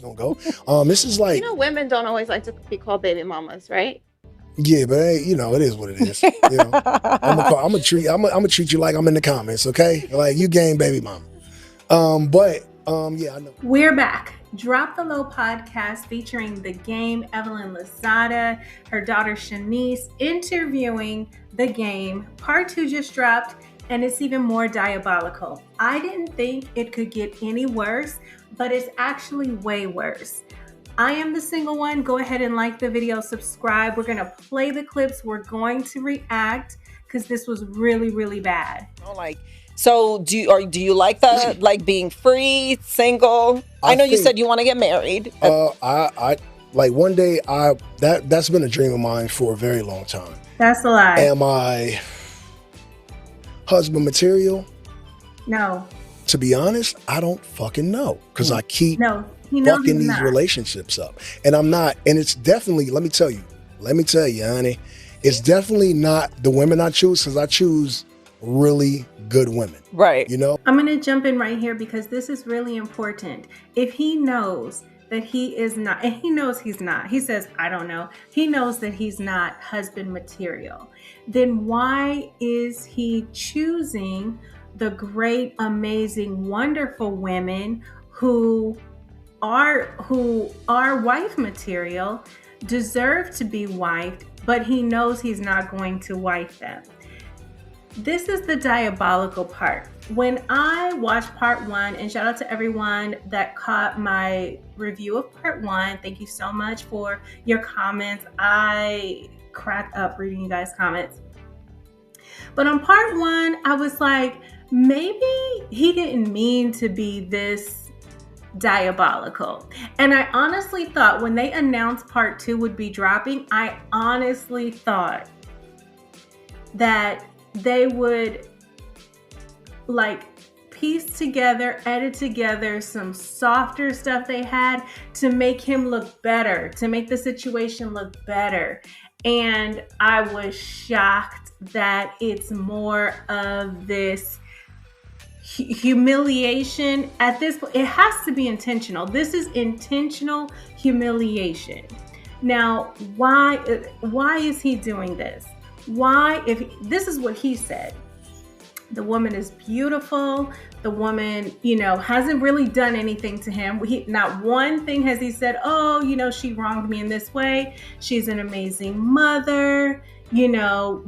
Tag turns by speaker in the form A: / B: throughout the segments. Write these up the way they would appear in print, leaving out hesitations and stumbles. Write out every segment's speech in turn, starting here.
A: Don't go. This is
B: You
A: like,
B: know, women don't always like to be called baby mamas, right?
A: yeah, but hey, you know, it is what it is. You know, I'm gonna treat you like I'm in the comments, okay? Like you game baby mama. Yeah, I know.
C: We're back. Drop the Low podcast featuring the game Evelyn Lozada, her daughter Shaniece, interviewing the game. Part 2 just dropped, and it's even more diabolical. I didn't think it could get any worse, but it's actually way worse. I am the single one. Go ahead and like the video, subscribe. We're going to play the clips. We're going to react because this was really, really bad.
D: So do you like the like being free, single? I know you said you want to get married.
A: I like one day that's been a dream of mine for a very long time.
C: That's a lie.
A: Am I husband material?
C: No.
A: To be honest, I don't fucking know because I keep fucking these relationships up, and I'm not. And it's definitely, let me tell you, honey, it's definitely not the women I choose because I choose really good women.
D: Right.
A: You know?
C: I'm going to jump in right here because this is really important. If he knows that he is not, and he knows he's not, he says, I don't know. He knows that he's not husband material. Then why is he choosing the great, amazing, wonderful women who are wife material, deserve to be wifed, but he knows he's not going to wife them? This is the diabolical part. When I watched part 1, and shout out to everyone that caught my review of part 1. Thank you so much for your comments. I crack up reading you guys' comments. But on part 1, I was like, maybe he didn't mean to be this diabolical. And I honestly thought when they announced part 2 would be dropping, I honestly thought that they would like piece together, edit together some softer stuff they had to make him look better, to make the situation look better. And I was shocked that it's more of this humiliation at this point. It has to be intentional. This is intentional humiliation. Now, why is he doing this? Why, if this is what he said, the woman is beautiful. The woman, hasn't really done anything to him. Not one thing has he said, oh, she wronged me in this way. She's an amazing mother. We know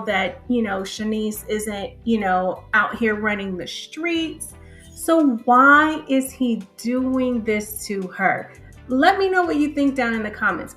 C: that, Shaniece isn't, out here running the streets. So why is he doing this to her? Let me know what you think down in the comments.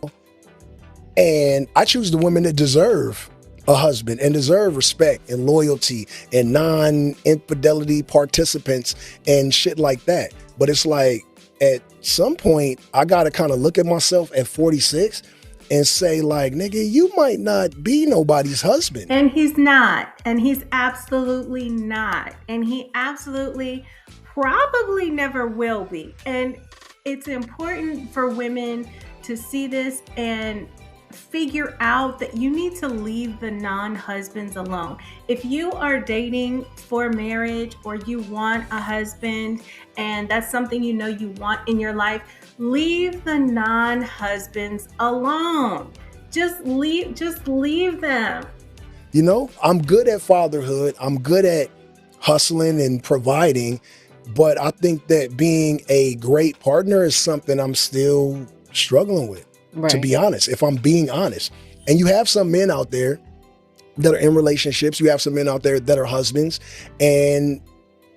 A: And I choose the women that deserve a husband and deserve respect and loyalty and non-infidelity participants and shit like that. But it's like, at some point, I got to kind of look at myself at 46 and say, like, nigga, you might not be nobody's husband.
C: And he's not. And he's absolutely not. And he absolutely probably never will be. And it's important for women to see this and figure out that you need to leave the non-husbands alone. If you are dating for marriage or you want a husband and that's something you want in your life, leave the non-husbands alone. Just leave them.
A: I'm good at fatherhood. I'm good at hustling and providing, but I think that being a great partner is something I'm still struggling with. Right. To be honest, if I'm being honest. And you have some men out there that are in relationships. You have some men out there that are husbands, and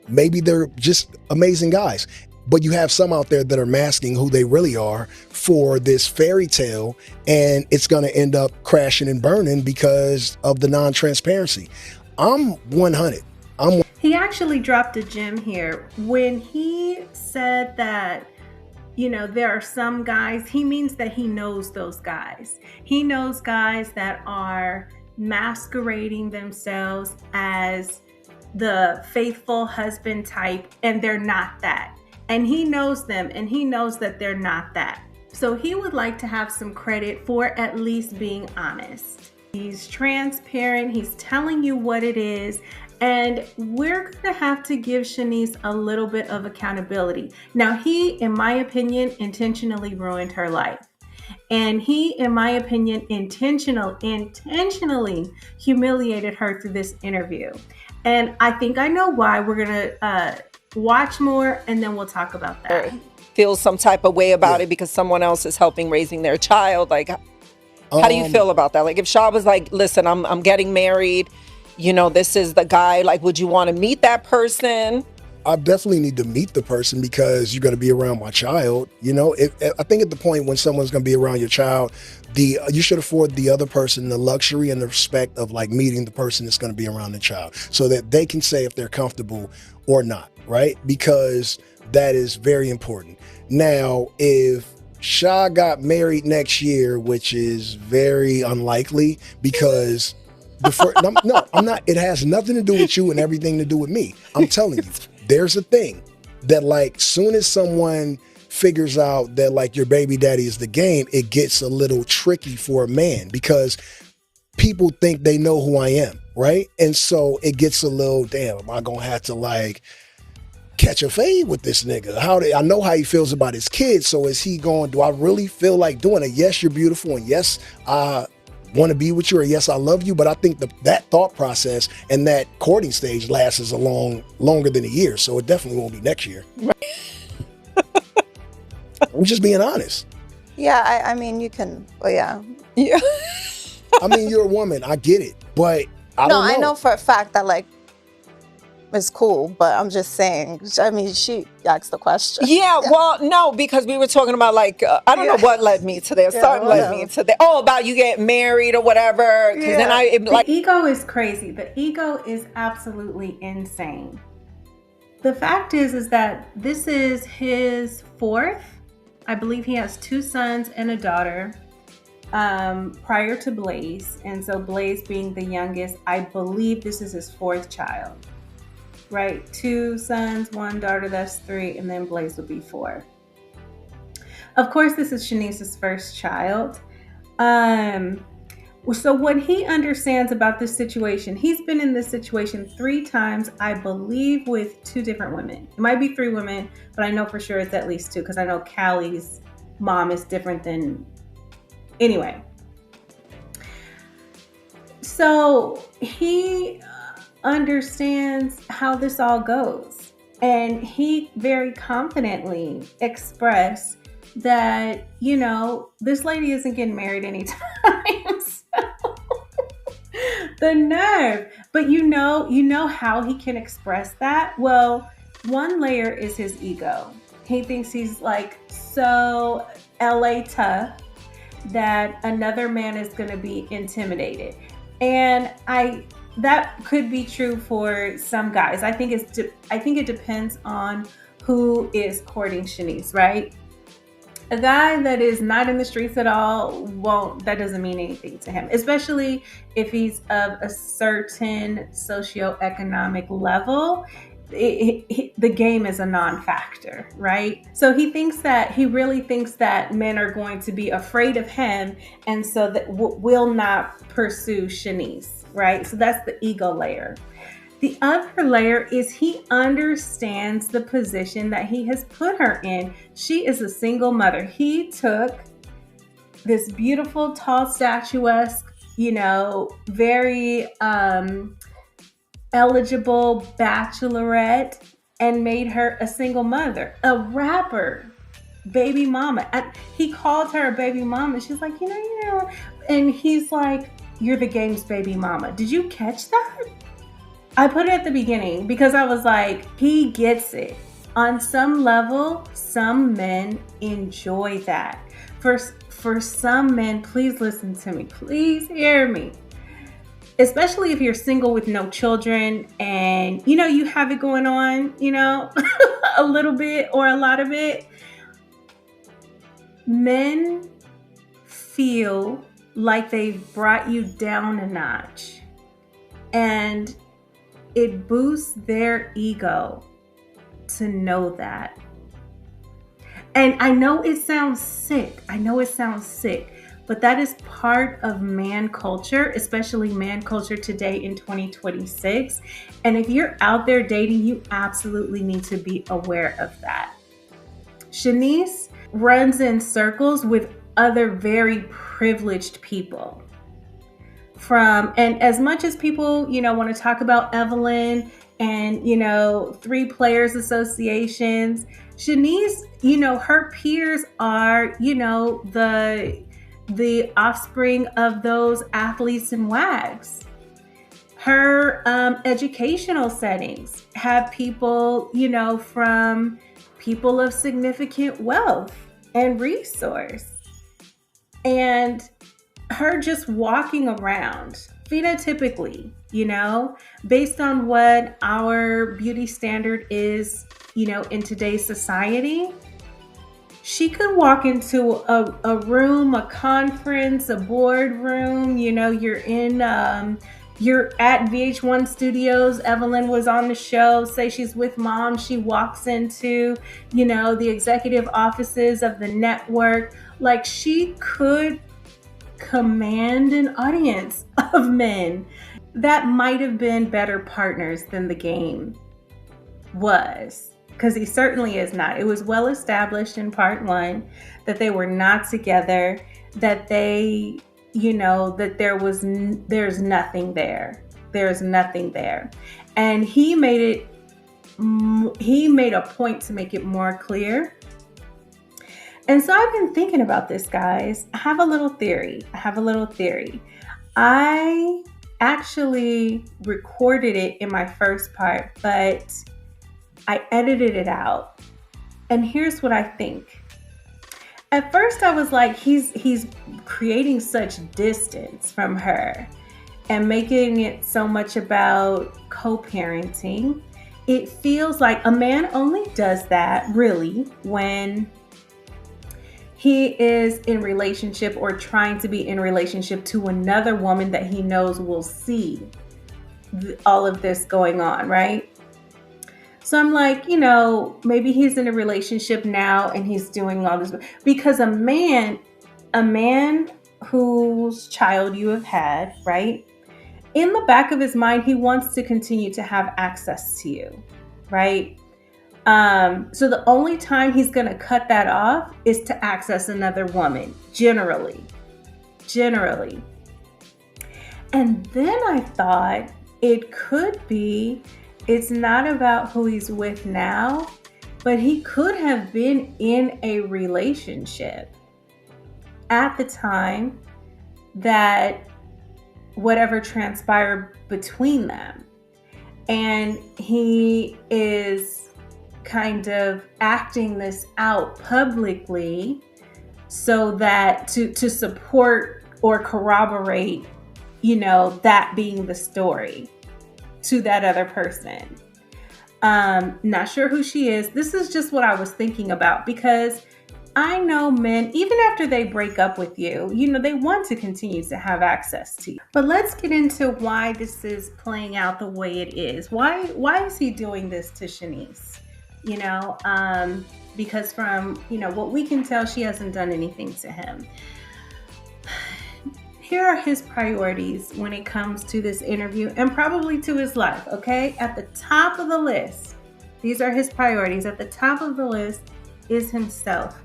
A: maybe they're just amazing guys. But you have some out there that are masking who they really are for this fairy tale, and it's going to end up crashing and burning because of the non-transparency. I'm 100.
C: He actually dropped a gem here when he said that there are some guys, he means that he knows those guys. He knows guys that are masquerading themselves as the faithful husband type, and they're not that. And he knows them, and he knows that they're not that. So he would like to have some credit for at least being honest. He's transparent. He's telling you what it is. And we're going to have to give Shaniece a little bit of accountability. Now, he, in my opinion, intentionally ruined her life. And he, in my opinion, intentionally humiliated her through this interview. And I think I know why. We're going to watch more, and then we'll talk about that.
D: Feel some type of way about it because someone else is helping raising their child. Like, how do you feel about that? Like, if Shaw was like, listen, I'm getting married, you know, this is the guy, like, would you want to meet that person?
A: I definitely need to meet the person because you're going to be around my child. You know, I think at the point when someone's going to be around your child, you should afford the other person the luxury and the respect of like meeting the person that's going to be around the child so that they can say if they're comfortable or not, right? Because that is very important. Now, if Shah got married next year, which is very unlikely because no, I'm not. It has nothing to do with you and everything to do with me. I'm telling you, there's a thing that like soon as someone figures out that like your baby daddy is the game, it gets a little tricky for a man because people think they know who I am, right? And so it gets a little, damn, am I gonna have to like catch a fade with this nigga? I know how he feels about his kids, so is he going, do I really feel like doing it? Yes, you're beautiful, and yes, I want to be with you, or yes, I love you, but I think that thought process and that courting stage lasts longer than a year, so it definitely won't be next year. I'm just being honest.
E: Yeah, I mean, you can, well, yeah.
A: I mean, you're a woman, I get it, but I don't know.
E: I know for a fact that, like, it's cool, but I'm just saying, I mean, she asked the question.
D: Yeah, well, no, because we were talking about like, I don't know what led me to there. Something led me to there. Oh, about you getting married or whatever.
C: Yeah.
D: Then
C: the ego is crazy. The ego is absolutely insane. The fact is that this is his fourth. I believe he has 2 sons and a daughter prior to Blaze. And so Blaze being the youngest, I believe this is his 4th child. Right, 2 sons, 1 daughter, that's 3, and then Blaze would be 4. Of course, this is Shaniece's first child. So what he understands about this situation, he's been in this situation 3 times, I believe, with 2 different women. It might be 3 women, but I know for sure it's at least 2 because I know Callie's mom is different than. Anyway, so he understands how this all goes, and he very confidently expressed that, you know, this lady isn't getting married anytime soon. The nerve. But you know how he can express that? Well, one layer is his ego. He thinks he's like so LA tough that another man is going to be intimidated, and that could be true for some guys. I think it depends on who is courting Shaniece, right? A guy that is not in the streets at all that doesn't mean anything to him, especially if he's of a certain socioeconomic level. The game is a non-factor, right? So he really thinks that men are going to be afraid of him, and so that will not pursue Shaniece, right? So that's the ego layer. The other layer is he understands the position that he has put her in. She is a single mother. He took this beautiful, tall, statuesque, very eligible bachelorette and made her a single mother, a rapper, baby mama. He called her a baby mama. She's like, and he's like, you're the game's baby mama. Did you catch that? I put it at the beginning because I was like, he gets it. On some level, some men enjoy that. For some men, please listen to me. Please hear me. Especially if you're single with no children and, you have it going on, a little bit or a lot of it. Men feel like they've brought you down a notch, and it boosts their ego to know that. And I know it sounds sick. but that is part of man culture, especially man culture today in 2026. And if you're out there dating, you absolutely need to be aware of that. Shaniece runs in circles with other very privileged people. And as much as people, want to talk about Evelyn and, 3 players associations, Shaniece, her peers are, the offspring of those athletes and wags. Her educational settings have people, from people of significant wealth and resource. And her just walking around phenotypically, based on what our beauty standard is, in today's society, she could walk into a room, a conference, a boardroom, you're at VH1 Studios. Evelyn was on the show. Say she's with mom. She walks into, the executive offices of the network. Like, she could command an audience of men that might have been better partners than the game was. Because he certainly is not. It was well established in part 1 that they were not together, that they, that there's nothing there. There's nothing there. And he made a point to make it more clear. And so I've been thinking about this, guys. I have a little theory. I actually recorded it in my first part, but I edited it out. And here's what I think. At first I was like, he's creating such distance from her and making it so much about co-parenting. It feels like a man only does that really when he is in relationship or trying to be in relationship to another woman that he knows will see all of this going on, right? So I'm like, maybe he's in a relationship now and he's doing all this because a man whose child you have had, right? In the back of his mind, he wants to continue to have access to you, right? So the only time he's going to cut that off is to access another woman, generally. And then I thought it could be, it's not about who he's with now, but he could have been in a relationship at the time that whatever transpired between them. And he is kind of acting this out publicly so that to support or corroborate, that being the story to that other person. Not sure who she is. This is just what I was thinking about because I know men, even after they break up with you, they want to continue to have access to you. But let's get into why this is playing out the way it is. Why is he doing this to Shaniece? Because from, what we can tell, she hasn't done anything to him. Here are his priorities when it comes to this interview and probably to his life, okay? At the top of the list, these are his priorities. At the top of the list is himself,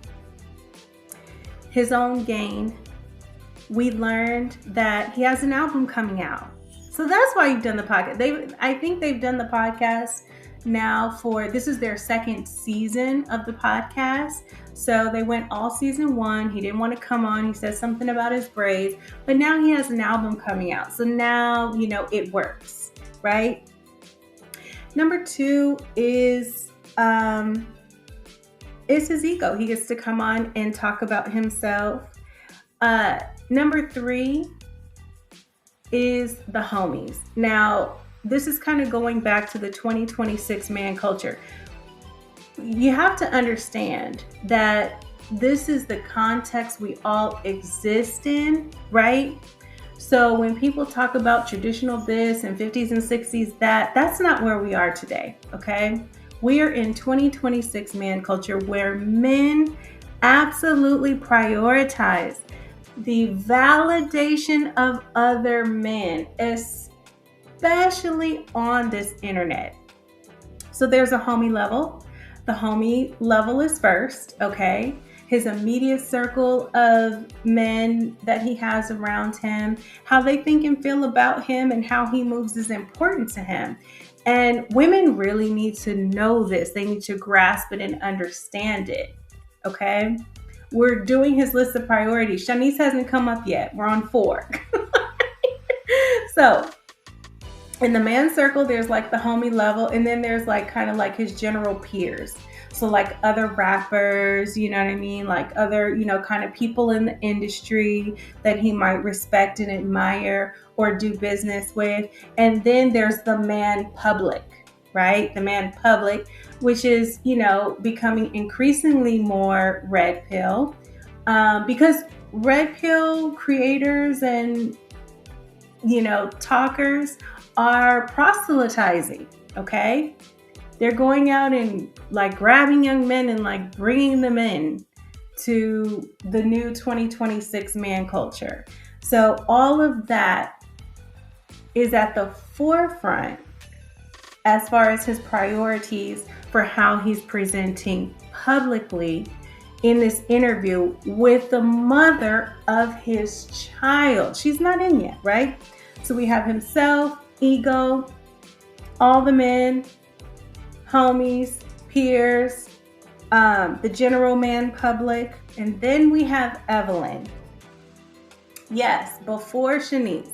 C: his own gain. We learned that he has an album coming out. So that's why you've done the podcast. I think they've done the podcast now this is their second season of the podcast. So they went all season 1. He didn't want to come on. He said something about his braids, but now he has an album coming out. So now, it works, right? Number 2 is his ego. He gets to come on and talk about himself. Number 3 is the homies. Now, this is kind of going back to the 2026 man culture. You have to understand that this is the context we all exist in, right? So when people talk about traditional this and 50s and 60s, that's not where we are today, okay? We are in 2026 man culture where men absolutely prioritize the validation of other men, especially on this internet. So there's a homie level. The homie level is first, okay? His immediate circle of men that he has around him, how they think and feel about him, and how he moves is important to him. And women really need to know this. They need to grasp it and understand it, okay? We're doing his list of priorities. Shaniece hasn't come up yet. We're on 4. So in the man circle, there's like the homie level, and then there's like kind of like his general peers. So like other rappers, you know what I mean? Like other, kind of people in the industry that he might respect and admire or do business with. And then there's the man public, right? The man public, which is, becoming increasingly more red pill, because red pill creators and, talkers are proselytizing, okay? They're going out and like grabbing young men and like bringing them in to the new 2026 man culture. So all of that is at the forefront as far as his priorities for how he's presenting publicly in this interview with the mother of his child. She's not in yet, right? So we have himself, ego, all the men, homies, peers, the general man public, and then we have Evelyn. Yes, before Shaniece.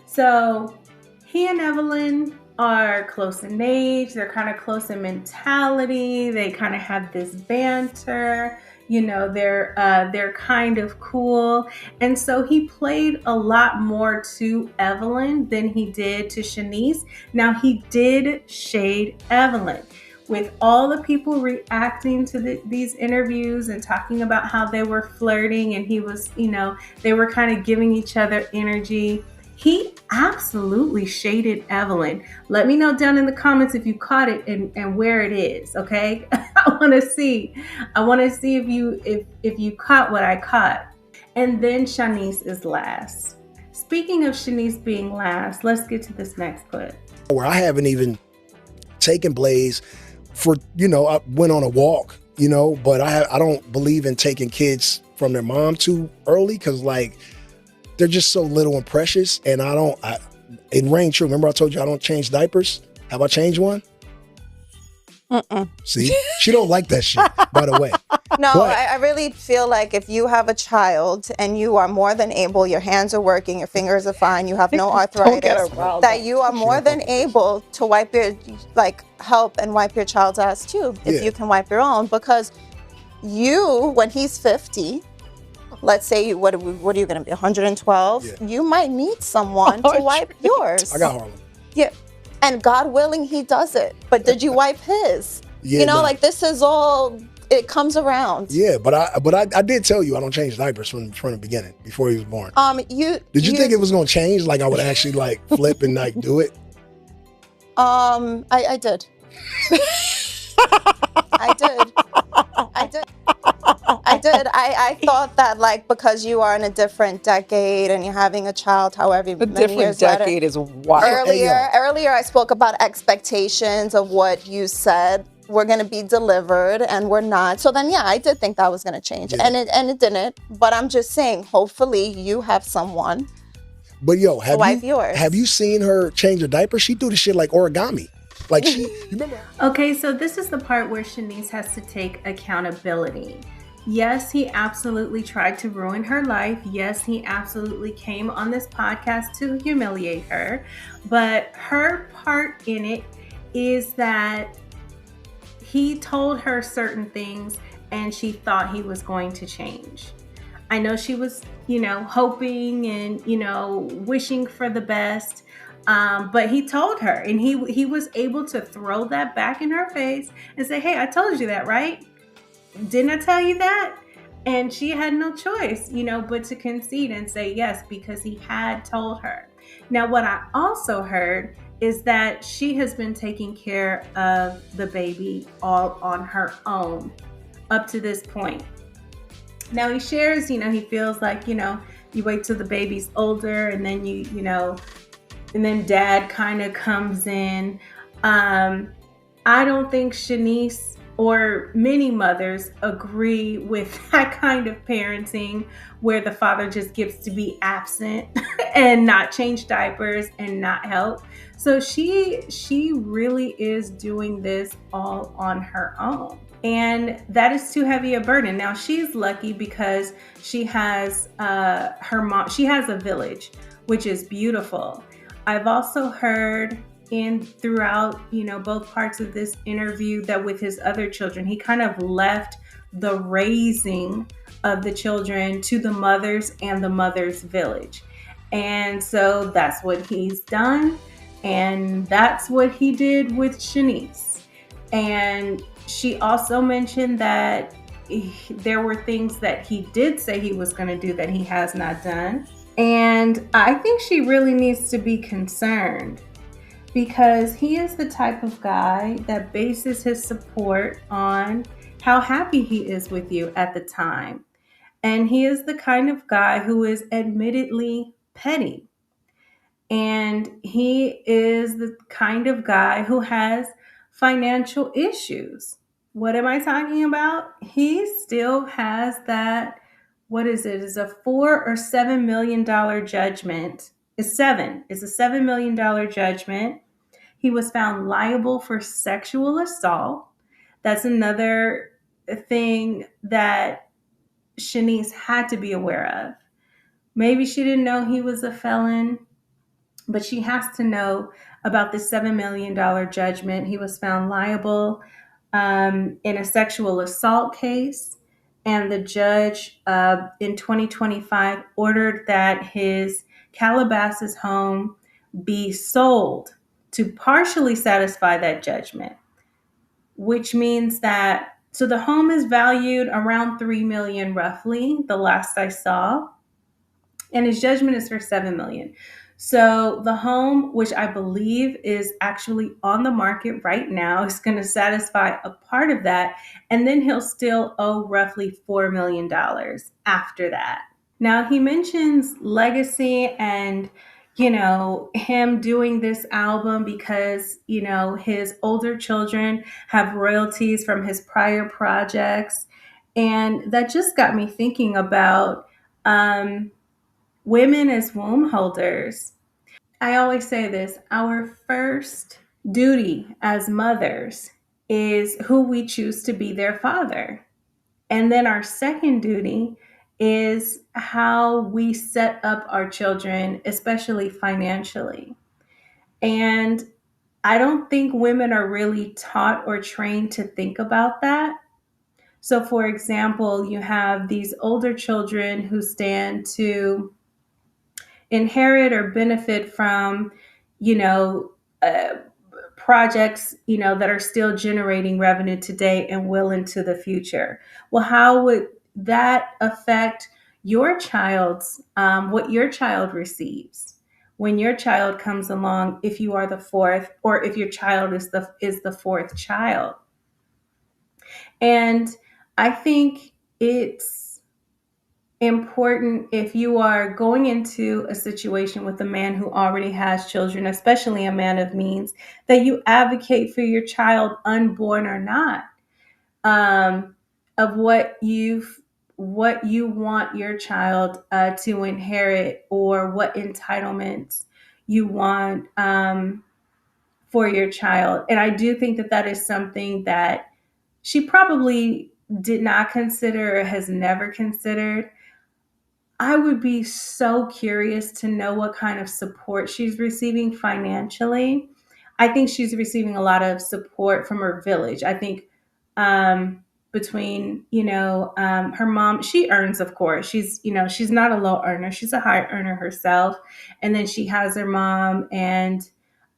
C: So he and Evelyn are close in age. They're kind of close in mentality. They kind of have this banter. They're kind of cool. And so he played a lot more to Evelyn than he did to Shaniece. Now, he did shade Evelyn. With all the people reacting to these interviews and talking about how they were flirting and he was, they were kind of giving each other energy. He absolutely shaded Evelyn. Let me know down in the comments if you caught it and where it is, okay? I want to see if you caught what I caught. And then Shaniece is last. Speaking of Shaniece being last, let's get to this next clip.
A: Where I haven't even taken Blaze for, I went on a walk, but I don't believe in taking kids from their mom too early because they're just so little and precious. And it rang true. Remember I told you I don't change diapers? Have I changed one? See, she don't like that shit, by the way.
E: No, I really feel like if you have a child and you are more than able, your hands are working, your fingers are fine, you have no arthritis, that you are more than able to wipe help and wipe your child's ass too, if you can wipe your own. Because when he's 50, let's say, what are you going to be, 112? Yeah. You might need someone to wipe yours.
A: I got Harlem.
E: Yeah. And God willing, he does it. But did you wipe his? Yeah, this is all, it comes around.
A: Yeah, but I did tell you I don't change diapers from the beginning, before he was born. Did you think it was going to change? Like I would actually flip and do it?
E: I did. I did. I thought that because you are in a different decade and you're having a child, however many years later.
D: Decade is wild.
E: Earlier I spoke about expectations of what you said were going to be delivered and we're not. So then, I did think that was going to change, and it didn't. But I'm just saying, hopefully you have someone.
A: But have you seen her change her diaper? She do the shit like origami. You remember?
C: Okay, so this is the part where Shaniece has to take accountability. Yes, he absolutely tried to ruin her life. Yes, he absolutely came on this podcast to humiliate her. But her part in it is that he told her certain things and she thought he was going to change. I know she was, hoping and, wishing for the best. But he told her, and he was able to throw that back in her face and say, hey, I told you that, right? Didn't I tell you that? And she had no choice, but to concede and say yes, because he had told her. Now, what I also heard is that she has been taking care of the baby all on her own up to this point. Now he shares, he feels like, you wait till the baby's older and then and then dad kind of comes in. I don't think Shaniece or many mothers agree with that kind of parenting where the father just gets to be absent and not change diapers and not help. So she really is doing this all on her own. And that is too heavy a burden. Now she's lucky because she has her mom. She has a village, which is beautiful. I've also heard throughout both parts of this interview that with his other children, he kind of left the raising of the children to the mothers and the mothers' village. And so that's what he's done. And that's what he did with Shaniece. And she also mentioned that there were things that he did say he was going to do that he has not done. And I think she really needs to be concerned because he is the type of guy that bases his support on how happy he is with you at the time. And he is the kind of guy who is admittedly petty. And he is the kind of guy who has financial issues. What am I talking about? He still has that, what is it? Is a $4 or $7 million judgment. It's a $7 million judgment. He was found liable for sexual assault. That's another thing that Shaniece had to be aware of. Maybe she didn't know he was a felon, but she has to know about the $7 million judgment. He was found liable in a sexual assault case, and the judge in 2025 ordered that his Calabasas home be sold to partially satisfy that judgment, which means that so the home is valued around $3 million roughly, the last I saw, and his judgment is for $7 million. So the home, which I believe is actually on the market right now, is going to satisfy a part of that, and then he'll still owe roughly $4 million after that. Now he mentions legacy and him doing this album because his older children have royalties from his prior projects, and that just got me thinking about women as womb holders. I always say this: our first duty as mothers is who we choose to be their father. And then our second duty is how we set up our children, especially financially. And I don't think women are really taught or trained to think about that. So, for example, you have these older children who stand to inherit or benefit from, you know, uh, projects, that are still generating revenue today and will into the future. Well, how would that affect your child's, what your child receives when your child comes along, if you are the fourth, or if your child is the fourth child? And I think it's important, if you are going into a situation with a man who already has children, especially a man of means, that you advocate for your child, unborn or not, of what you want your child to inherit, or what entitlements you want for your child. And I do think that that is something that she probably did not consider or has never considered. I would be so curious to know what kind of support she's receiving financially. I think she's receiving a lot of support from her village. I think between, her mom, she earns, of course. She's not a low earner. She's a high earner herself. And then she has her mom, and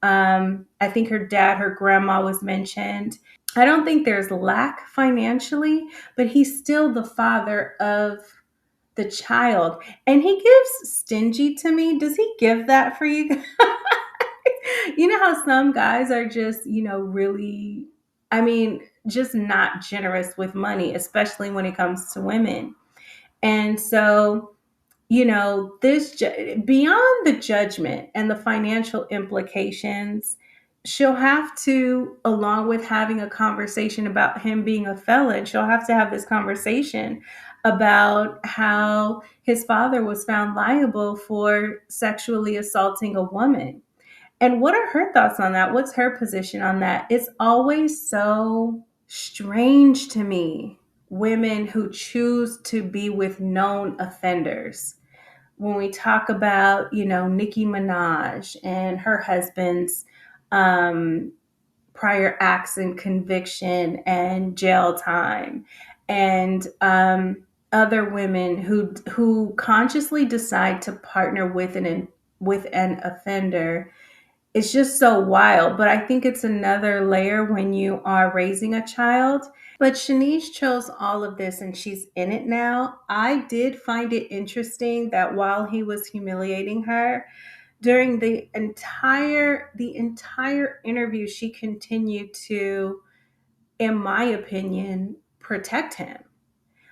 C: I think her dad, her grandma was mentioned. I don't think there's lack financially, but he's still the father of the child, and he gives stingy to me. Does he give that for you? You know how some guys are just, really, I mean, just not generous with money, especially when it comes to women. And so, this beyond the judgment and the financial implications, she'll have to, along with having a conversation about him being a felon, she'll have to have this conversation about how his father was found liable for sexually assaulting a woman. And what are her thoughts on that? What's her position on that? It's always so strange to me, women who choose to be with known offenders. When we talk about, Nicki Minaj and her husband's um, prior acts and conviction and jail time, and other women who consciously decide to partner with an offender, it's just so wild. But I think it's another layer when you are raising a child. But Shaniece chose all of this and she's in it now. I did find it interesting that while he was humiliating her, during the entire interview, she continued to, in my opinion, protect him.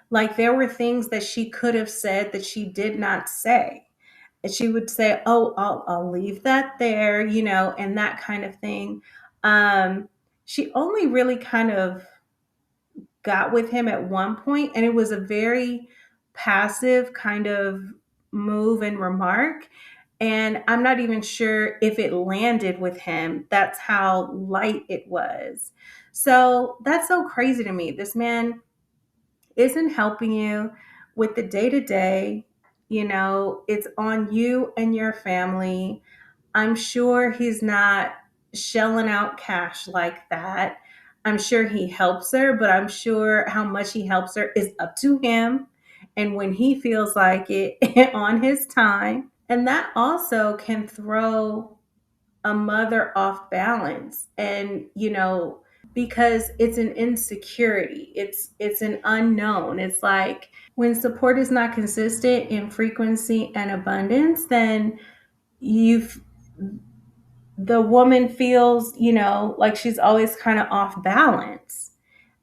C: Like, there were things that she could have said that she did not say. And she would say, "Oh, I'll leave that there," and that kind of thing. She only really kind of got with him at one point, and it was a very passive kind of move and remark. And I'm not even sure if it landed with him. That's how light it was. So that's so crazy to me. This man isn't helping you with the day to day. It's on you and your family. I'm sure he's not shelling out cash like that. I'm sure he helps her, but I'm sure how much he helps her is up to him and when he feels like it on his time. And that also can throw a mother off balance. And, because it's an insecurity, it's an unknown. It's like when support is not consistent in frequency and abundance, then you've the woman feels, like she's always kind of off balance.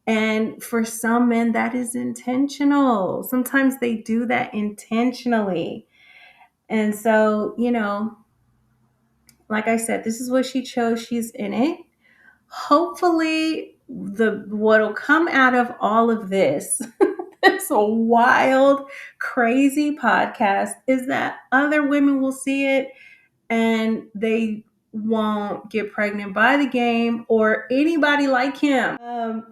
C: And for some men, that is intentional. Sometimes they do that intentionally. And so, like I said, this is what she chose. She's in it. Hopefully, what'll come out of all of this, this wild, crazy podcast, is that other women will see it and they won't get pregnant by the game or anybody like him.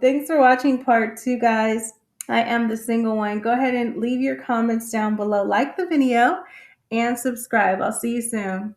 C: Thanks for watching part 2, guys. I am the single one. Go ahead and leave your comments down below, like the video, and subscribe. I'll see you soon.